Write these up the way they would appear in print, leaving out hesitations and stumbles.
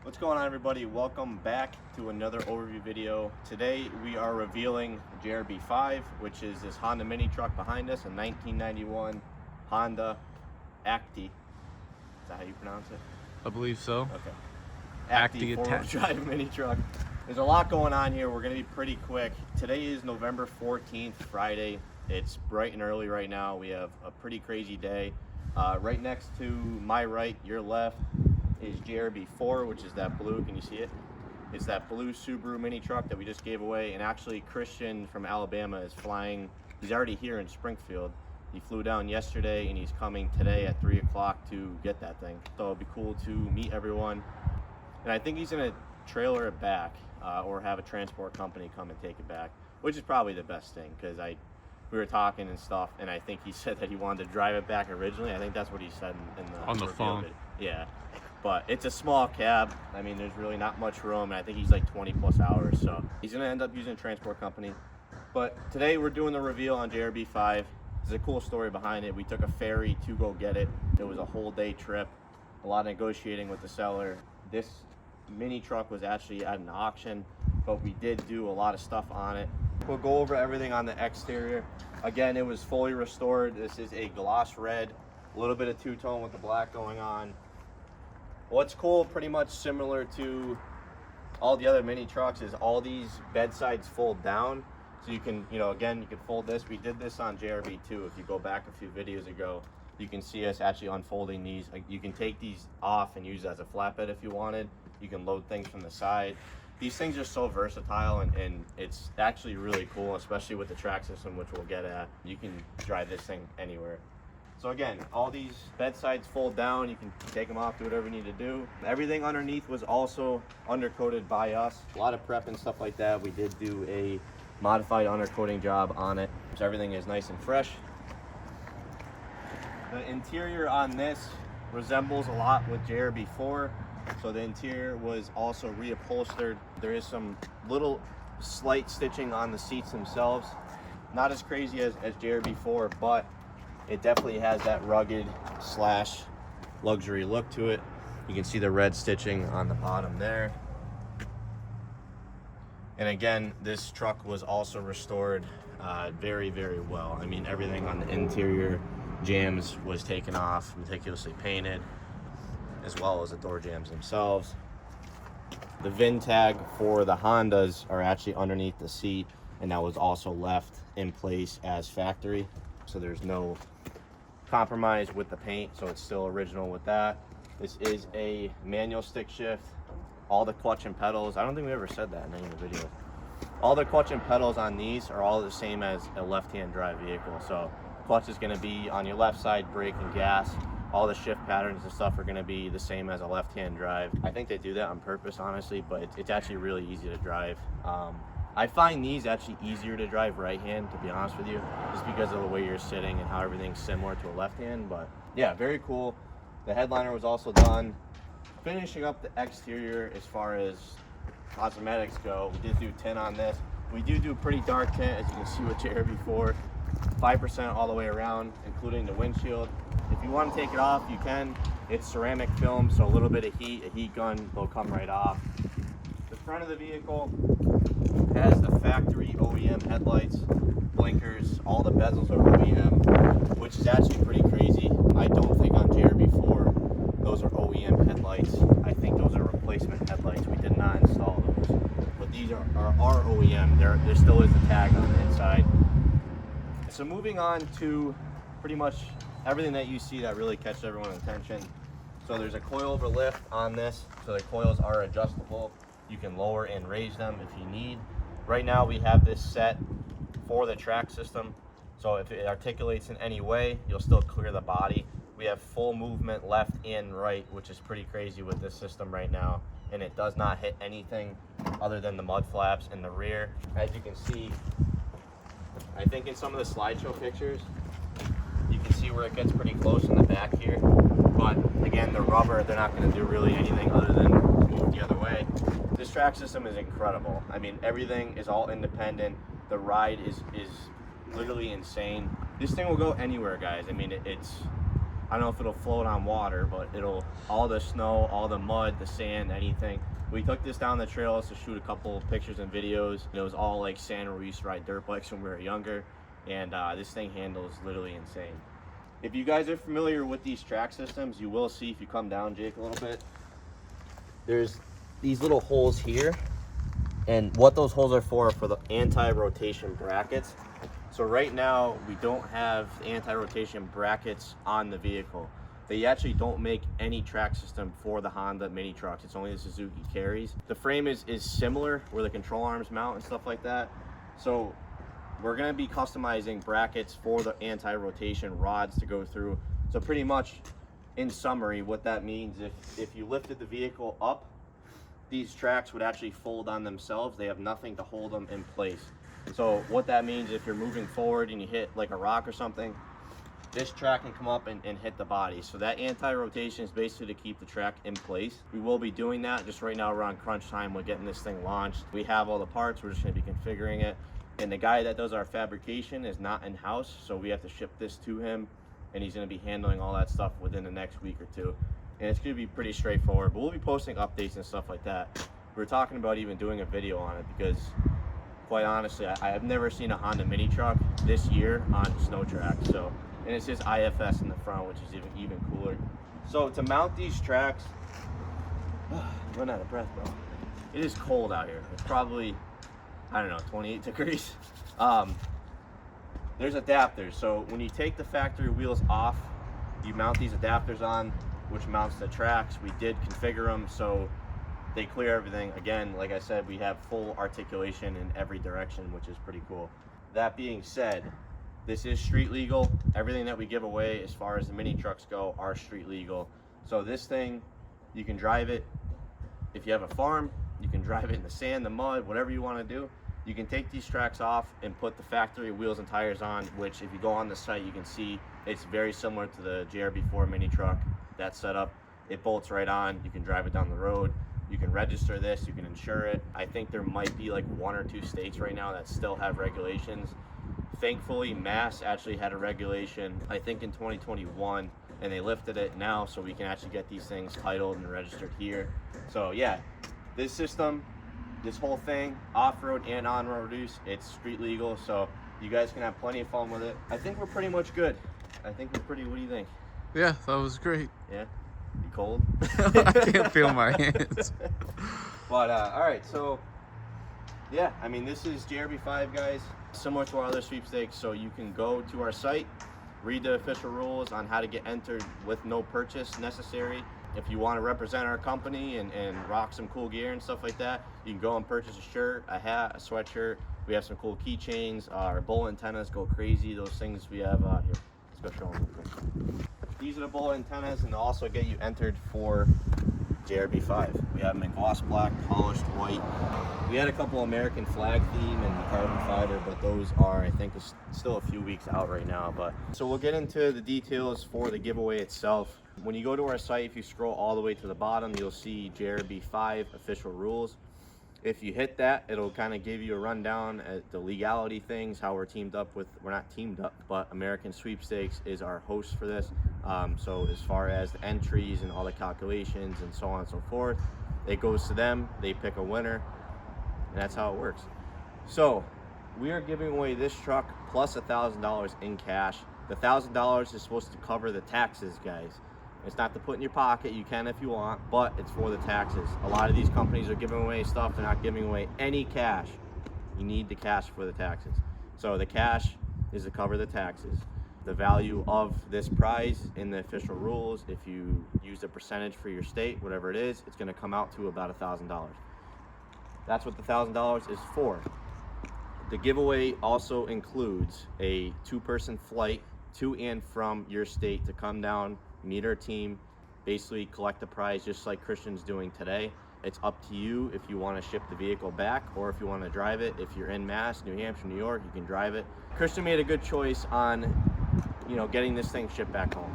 What's going on, everybody? Welcome back to another overview video. Today we are revealing JRB5, which is this Honda mini truck behind us, a 1991 Honda Acti. Is that how you pronounce it? I believe so. Okay. Acti four-wheel drive mini truck. There's a lot going on here. We're going to be pretty quick. Today is November 14th, Friday. It's bright and early right now. We have a pretty crazy day. Right next to my right, your left, is JRB4, which is that blue. Can you see it? It's that blue Subaru mini truck that we just gave away. And actually, Christian from Alabama is flying. He's already here in Springfield. He flew down yesterday and he's coming today at 3 o'clock to get that thing. So it'll be cool to meet everyone. And I think he's gonna trailer it back or have a transport company come and take it back, which is probably the best thing, because we were talking and stuff, and I think he said that he wanted to drive it back originally. I think that's what he said in the on the phone. Yeah. But it's a small cab. I mean, there's really not much room, and I think he's like 20 plus hours, so he's gonna end up using a transport company. But today we're doing the reveal on JRB5. There's a cool story behind it. We took a ferry to go get it. It was a whole day trip, a lot of negotiating with the seller. This mini truck was actually at an auction, but we did do a lot of stuff on it. We'll go over everything on the exterior. Again, it was fully restored. This is a gloss red, a little bit of two-tone with the black going on. What's cool, pretty much similar to all the other mini trucks, is all these bedsides fold down. So you can, again, you can fold this. We did this on JRB2. If you go back a few videos ago, you can see us actually unfolding these. Like, you can take these off and use it as a flatbed if you wanted. You can load things from the side. These things are so versatile, and it's actually really cool, especially with the track system, which we'll get at. You can drive this thing anywhere. So again, all these bedsides fold down. You can take them off, do whatever you need to do. Everything underneath was also undercoated by us. A lot of prep and stuff like that. We did do a modified undercoating job on it, so everything is nice and fresh. The interior on this resembles a lot with JRB4. So the interior was also reupholstered. There is some little slight stitching on the seats themselves. Not as crazy as JRB4, but it definitely has that rugged slash luxury look to it. You can see the red stitching on the bottom there. And again, this truck was also restored very, very well. I mean, everything on the interior jams was taken off, meticulously painted, as well as the door jams themselves. The VIN tag for the Hondas are actually underneath the seat, and that was also left in place as factory. So there's no compromise with the paint, so it's still original with that. This is a manual stick shift. All the clutch and pedals, I don't think we ever said that in any of the videos. All the clutch and pedals on these are all the same as a left-hand drive vehicle. So clutch is going to be on your left side, brake and gas. All the shift patterns and stuff are going to be the same as a left-hand drive. I think they do that on purpose, honestly, but it's actually really easy to drive. I find these actually easier to drive right-hand, to be honest with you, just because of the way you're sitting and how everything's similar to a left-hand. But yeah, very cool. The headliner was also done. Finishing up the exterior as far as cosmetics go, we did do tint on this. We do pretty dark tint, as you can see with JRB4, 5% all the way around, including the windshield. If you want to take it off, you can. It's ceramic film, so a little bit of heat, a heat gun, they'll come right off. The front of the vehicle has the factory OEM headlights, blinkers, all the bezels are OEM, which is actually pretty crazy. I don't think on JRB4 those are OEM headlights. I think those are replacement headlights. We did not install those, but these are OEM. There still is the tag on the inside. So moving on to pretty much everything that you see that really catches everyone's attention. So there's a coilover lift on this, so the coils are adjustable. You can lower and raise them if you need. Right now we have this set for the track system, so if it articulates in any way, you'll still clear the body. We have full movement left and right, which is pretty crazy with this system right now, and it does not hit anything other than the mud flaps in the rear. As you can see, I think in some of the slideshow pictures, you can see where it gets pretty close in the back here. But again, the rubber, they're not going to do really anything other than move the other way. This track system is incredible. I mean, everything is all independent. The ride is literally insane. This thing will go anywhere, guys. I mean, I don't know if it'll float on water, but it'll, all the snow, all the mud, the sand, anything. We took this down the trails to shoot a couple pictures and videos. It was all like sand where we used to ride dirt bikes when we were younger. And this thing handles literally insane. If you guys are familiar with these track systems, you will see, if you come down, Jake, a little bit, there's these little holes here. And what those holes are for the anti-rotation brackets. So right now, we don't have anti-rotation brackets on the vehicle. They actually don't make any track system for the Honda mini trucks. It's only the Suzuki carries. The frame is similar, where the control arms mount and stuff like that. So we're gonna be customizing brackets for the anti-rotation rods to go through. So pretty much, in summary, what that means, if you lifted the vehicle up, these tracks would actually fold on themselves. They have nothing to hold them in place. So what that means, if you're moving forward and you hit like a rock or something, this track can come up and hit the body. So that anti-rotation is basically to keep the track in place. We will be doing that. Just right now we're on crunch time with getting this thing launched. We have all the parts, we're just gonna be configuring it. And the guy that does our fabrication is not in-house, so we have to ship this to him, and he's gonna be handling all that stuff within the next week or two. And it's gonna be pretty straightforward, but we'll be posting updates and stuff like that. We're talking about even doing a video on it because, quite honestly, I have never seen a Honda mini truck this year on snow tracks. So, and it says IFS in the front, which is even cooler. So to mount these tracks, I'm running out of breath, bro. It is cold out here. It's probably, I don't know, 28 degrees. There's adapters. So when you take the factory wheels off, you mount these adapters on, which mounts the tracks. We did configure them so they clear everything. Again, like I said, we have full articulation in every direction, which is pretty cool. That being said, this is street legal. Everything that we give away as far as the mini trucks go are street legal. So this thing, you can drive it if you have a farm, you can drive it in the sand, the mud, whatever you want to do. You can take these tracks off and put the factory wheels and tires on, which if you go on the site, you can see it's very similar to the JRB5 mini truck. That setup, it bolts right on. You can drive it down the road. You can register this, you can insure it. I think there might be like 1 or 2 states right now that still have regulations. Thankfully, Mass actually had a regulation, I think in 2021, and they lifted it now so we can actually get these things titled and registered here. So yeah, this system, this whole thing, off-road and on-road use, it's street legal, so you guys can have plenty of fun with it. I think we're pretty much good. I think we're pretty, what do you think? Yeah, that was great. Yeah? You cold? I can't feel my hands. But, all right, so, yeah, I mean, this is JRB5, guys. Similar to our other sweepstakes, so you can go to our site, read the official rules on how to get entered with no purchase necessary. If you want to represent our company and rock some cool gear and stuff like that, you can go and purchase a shirt, a hat, a sweatshirt. We have some cool keychains. Our bull antennas go crazy. Those things we have here. Let's go show them real quick. These are the bull antennas, and they'll also get you entered for JRB5. We have them in gloss black, polished white. We had a couple American flag theme and carbon fiber, but those are, I think, still a few weeks out right now. But so we'll get into the details for the giveaway itself. When you go to our site, if you scroll all the way to the bottom, you'll see JRB5 official rules. If you hit that, it'll kind of give you a rundown at the legality things, how we're teamed up with, we're not teamed up, but American Sweepstakes is our host for this. So as far as the entries and all the calculations and so on and so forth, it goes to them, they pick a winner, and that's how it works. So we are giving away this truck plus $1,000 in cash. The $1,000 is supposed to cover the taxes, guys. It's not to put in your pocket. You can if you want, but it's for the taxes. A lot of these companies are giving away stuff. They're not giving away any cash. You need the cash for the taxes. So the cash is to cover the taxes. The value of this prize in the official rules, if you use a percentage for your state, whatever it is, it's going to come out to about $1,000. That's what the $1,000 is for. The giveaway also includes a 2-person flight to and from your state to come down, meet our team, basically collect the prize just like Christian's doing today. It's up to you if you want to ship the vehicle back or if you want to drive it. If you're in Mass, New Hampshire, New York, you can drive it. Christian made a good choice on, getting this thing shipped back home.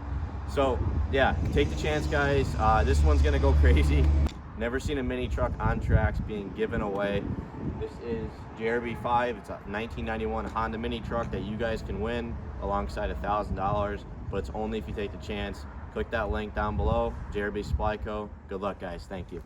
So yeah, take the chance, guys. This one's gonna go crazy. Never seen a mini truck on tracks being given away. This is JRB5. It's a 1991 Honda mini truck that you guys can win alongside $1,000, but it's only if you take the chance. Click that link down below. JRB Supply Co. Good luck, guys. Thank you.